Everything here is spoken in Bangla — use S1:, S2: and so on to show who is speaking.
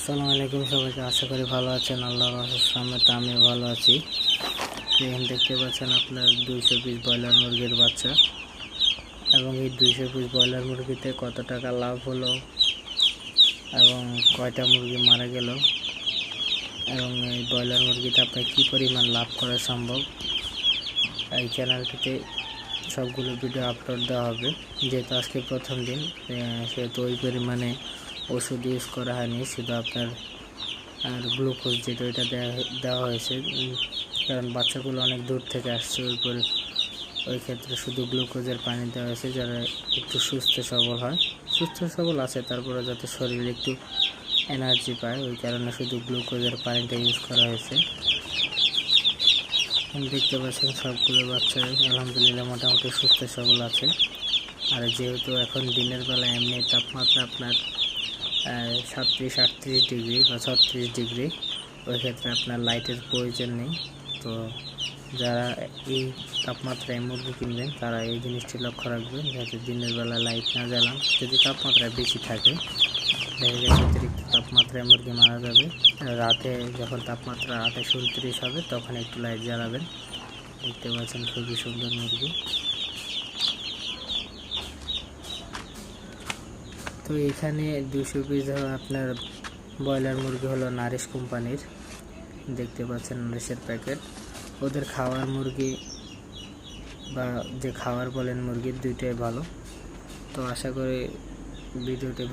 S1: আসসালামু আলাইকুম সবাইকে, আশা করি ভালো আছেন। আল্লাহর অশেষ রহমতে আমি ভালো আছি। এখানে দেখতে পাচ্ছেন আপনার 200 পিস ব্রয়লার মুরগির বাচ্চা, এবং এই 200 পিস ব্রয়লার মুরগিতে কত টাকা লাভ হলো এবং কয়টা মুরগি মারা গেল, এবং এই ব্রয়লার মুরগিতে আপনার কী পরিমাণ লাভ করা সম্ভব, এই চ্যানেলটিতে সবগুলো ভিডিও আপলোড দেওয়া হবে। যেহেতু আজকে প্রথম দিন, সেহেতু ওই পরিমাণে ওষুধ ইউজ করা হয়নি, শুধু আপনার আর গ্লুকোজ যেটা ওইটা দেওয়া হয়েছে, কারণ বাচ্চাগুলো অনেক দূর থেকে আসছে। ওই ক্ষেত্রে শুধু গ্লুকোজের পানি দেওয়া হয়েছে, যারা একটু সুস্থ সবল আছে, তারপরে যাতে শরীরে একটু এনার্জি পায়, ওই কারণে শুধু গ্লুকোজের পানিটা ইউজ করা হয়েছে। দেখতে পাচ্ছেন সবগুলো বাচ্চা আলহামদুলিল্লাহ মোটামুটি সুস্থ সবল আছে। আর যেহেতু এখন দিনের বেলা এমনি তাপমাত্রা আপনার 37-38 ডিগ্রি বা 36 ডিগ্রি, ওই ক্ষেত্রে আপনার লাইটের প্রয়োজন নেই। তো যারা এই তাপমাত্রায় মুরগি কিনবেন তারা এই জিনিসটি লক্ষ্য রাখবেন, যাতে দিনের বেলা লাইট না জ্বালান। যদি তাপমাত্রা বেশি থাকে, দেখা গেছে অতিরিক্ত তাপমাত্রায় মুরগি মারা যাবে। রাতে যখন তাপমাত্রা 28-29 হবে, তখন একটু লাইট জ্বালাবেন। দেখতে পাচ্ছেন খুবই সুন্দর মুরগি। তো এখানে 200 পিস আপনার ব্রয়লার মুরগি হলো নারিশ কোম্পানির। দেখতে পাচ্ছেন নারিশের প্যাকেট। ওদের খাওয়ার মুরগি বা যে খাওয়ার বলেন মুরগির, দুইটাই ভালো। তো আশা করি ভিডিওটি